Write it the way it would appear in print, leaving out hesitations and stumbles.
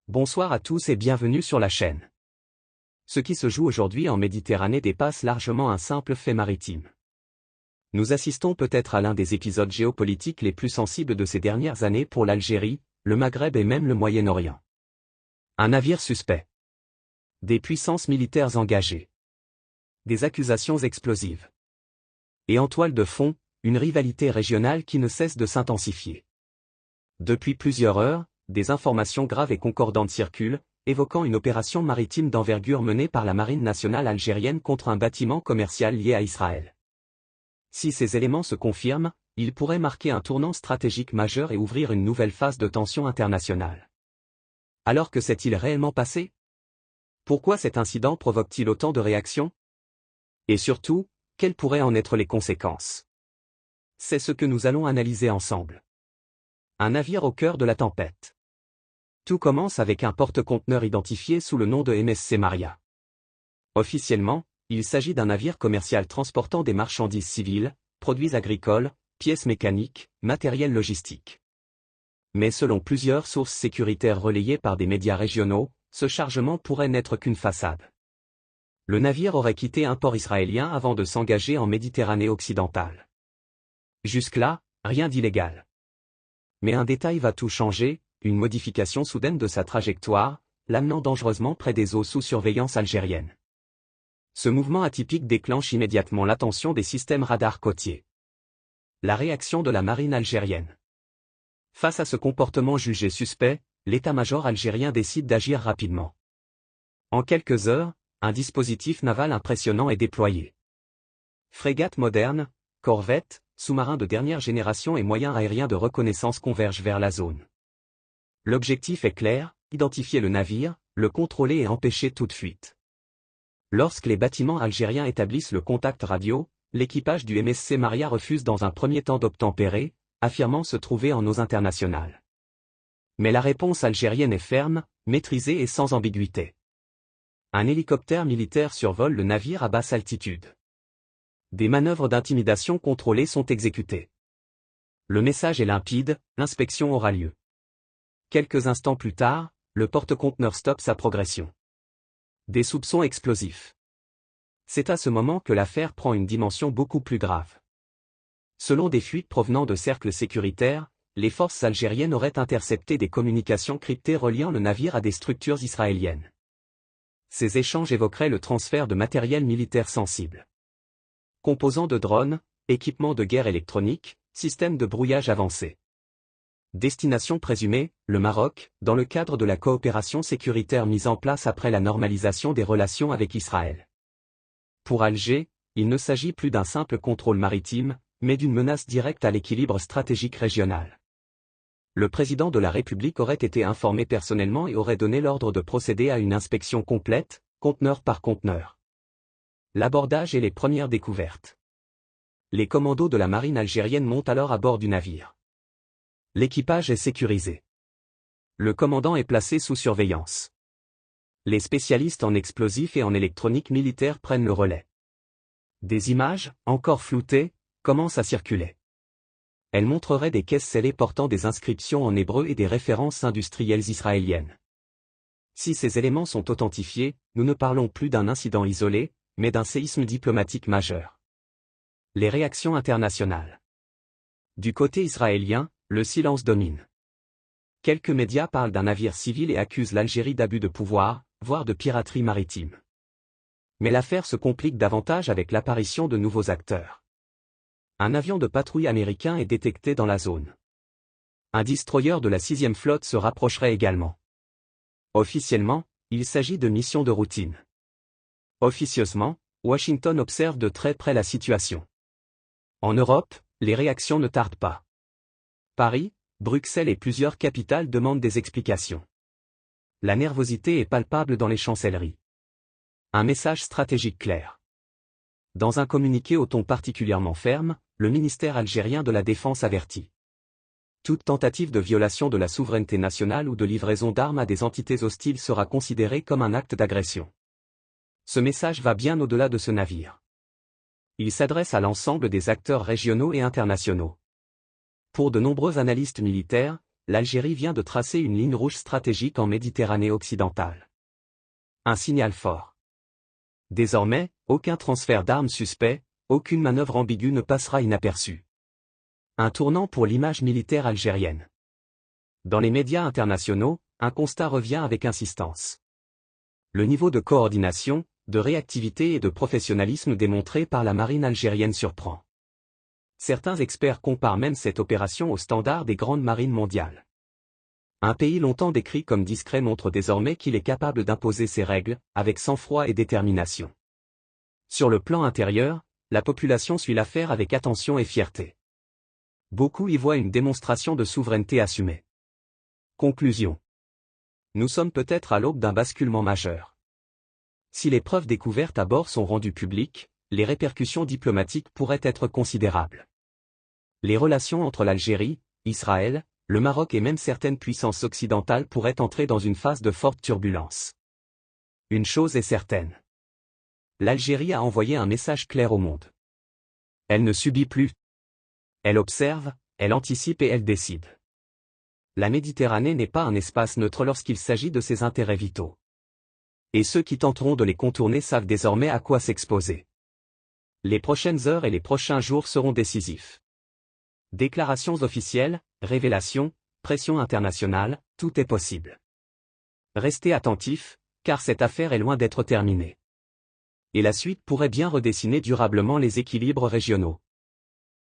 Bonsoir à tous et bienvenue sur la chaîne. Ce qui se joue aujourd'hui en Méditerranée dépasse largement un simple fait maritime. Nous assistons peut-être à l'un des épisodes géopolitiques les plus sensibles de ces dernières années pour l'Algérie, le Maghreb et même le Moyen-Orient. Un navire suspect. Des puissances militaires engagées. Des accusations explosives. Et en toile de fond, une rivalité régionale qui ne cesse de s'intensifier. Depuis plusieurs heures, des informations graves et concordantes circulent, évoquant une opération maritime d'envergure menée par la Marine nationale algérienne contre un bâtiment commercial lié à Israël. Si ces éléments se confirment, ils pourraient marquer un tournant stratégique majeur et ouvrir une nouvelle phase de tension internationale. Alors que s'est-il réellement passé? Pourquoi cet incident provoque-t-il autant de réactions? Et surtout, quelles pourraient en être les conséquences? C'est ce que nous allons analyser ensemble. Un navire au cœur de la tempête. Tout commence avec un porte-conteneur identifié sous le nom de MSC Maria. Officiellement, il s'agit d'un navire commercial transportant des marchandises civiles, produits agricoles, pièces mécaniques, matériel logistique. Mais selon plusieurs sources sécuritaires relayées par des médias régionaux, ce chargement pourrait n'être qu'une façade. Le navire aurait quitté un port israélien avant de s'engager en Méditerranée occidentale. Jusque-là, rien d'illégal. Mais un détail va tout changer, une modification soudaine de sa trajectoire, l'amenant dangereusement près des eaux sous surveillance algérienne. Ce mouvement atypique déclenche immédiatement l'attention des systèmes radars côtiers. La réaction de la marine algérienne. Face à ce comportement jugé suspect, l'état-major algérien décide d'agir rapidement. En quelques heures, un dispositif naval impressionnant est déployé. Frégates modernes, corvettes, sous-marins de dernière génération et moyens aériens de reconnaissance convergent vers la zone. L'objectif est clair, identifier le navire, le contrôler et empêcher toute fuite. Lorsque les bâtiments algériens établissent le contact radio, l'équipage du MSC Maria refuse dans un premier temps d'obtempérer, affirmant se trouver en eaux internationales. Mais la réponse algérienne est ferme, maîtrisée et sans ambiguïté. Un hélicoptère militaire survole le navire à basse altitude. Des manœuvres d'intimidation contrôlées sont exécutées. Le message est limpide, l'inspection aura lieu. Quelques instants plus tard, le porte-conteneur stoppe sa progression. Des soupçons explosifs. C'est à ce moment que l'affaire prend une dimension beaucoup plus grave. Selon des fuites provenant de cercles sécuritaires, les forces algériennes auraient intercepté des communications cryptées reliant le navire à des structures israéliennes. Ces échanges évoqueraient le transfert de matériel militaire sensible. Composants de drones, équipements de guerre électronique, systèmes de brouillage avancés. Destination présumée, le Maroc, dans le cadre de la coopération sécuritaire mise en place après la normalisation des relations avec Israël. Pour Alger, il ne s'agit plus d'un simple contrôle maritime, mais d'une menace directe à l'équilibre stratégique régional. Le président de la République aurait été informé personnellement et aurait donné l'ordre de procéder à une inspection complète, conteneur par conteneur. L'abordage et les premières découvertes. Les commandos de la marine algérienne montent alors à bord du navire. L'équipage est sécurisé. Le commandant est placé sous surveillance. Les spécialistes en explosifs et en électronique militaire prennent le relais. Des images, encore floutées, commencent à circuler. Elles montreraient des caisses scellées portant des inscriptions en hébreu et des références industrielles israéliennes. Si ces éléments sont authentifiés, nous ne parlons plus d'un incident isolé, mais d'un séisme diplomatique majeur. Les réactions internationales. Du côté israélien, le silence domine. Quelques médias parlent d'un navire civil et accusent l'Algérie d'abus de pouvoir, voire de piraterie maritime. Mais l'affaire se complique davantage avec l'apparition de nouveaux acteurs. Un avion de patrouille américain est détecté dans la zone. Un destroyer de la 6e flotte se rapprocherait également. Officiellement, il s'agit de missions de routine. Officieusement, Washington observe de très près la situation. En Europe, les réactions ne tardent pas. Paris, Bruxelles et plusieurs capitales demandent des explications. La nervosité est palpable dans les chancelleries. Un message stratégique clair. Dans un communiqué au ton particulièrement ferme, le ministère algérien de la Défense avertit. Toute tentative de violation de la souveraineté nationale ou de livraison d'armes à des entités hostiles sera considérée comme un acte d'agression. Ce message va bien au-delà de ce navire. Il s'adresse à l'ensemble des acteurs régionaux et internationaux. Pour de nombreux analystes militaires, l'Algérie vient de tracer une ligne rouge stratégique en Méditerranée occidentale. Un signal fort. Désormais, aucun transfert d'armes suspect, aucune manœuvre ambiguë ne passera inaperçue. Un tournant pour l'image militaire algérienne. Dans les médias internationaux, un constat revient avec insistance. Le niveau de coordination, de réactivité et de professionnalisme démontré par la marine algérienne surprend. Certains experts comparent même cette opération au standard des grandes marines mondiales. Un pays longtemps décrit comme discret montre désormais qu'il est capable d'imposer ses règles, avec sang-froid et détermination. Sur le plan intérieur, la population suit l'affaire avec attention et fierté. Beaucoup y voient une démonstration de souveraineté assumée. Conclusion. Nous sommes peut-être à l'aube d'un basculement majeur. Si les preuves découvertes à bord sont rendues publiques, les répercussions diplomatiques pourraient être considérables. Les relations entre l'Algérie, Israël, le Maroc et même certaines puissances occidentales pourraient entrer dans une phase de forte turbulence. Une chose est certaine. L'Algérie a envoyé un message clair au monde. Elle ne subit plus. Elle observe, elle anticipe et elle décide. La Méditerranée n'est pas un espace neutre lorsqu'il s'agit de ses intérêts vitaux. Et ceux qui tenteront de les contourner savent désormais à quoi s'exposer. Les prochaines heures et les prochains jours seront décisifs. Déclarations officielles, révélations, pression internationale, tout est possible. Restez attentifs, car cette affaire est loin d'être terminée. Et la suite pourrait bien redessiner durablement les équilibres régionaux.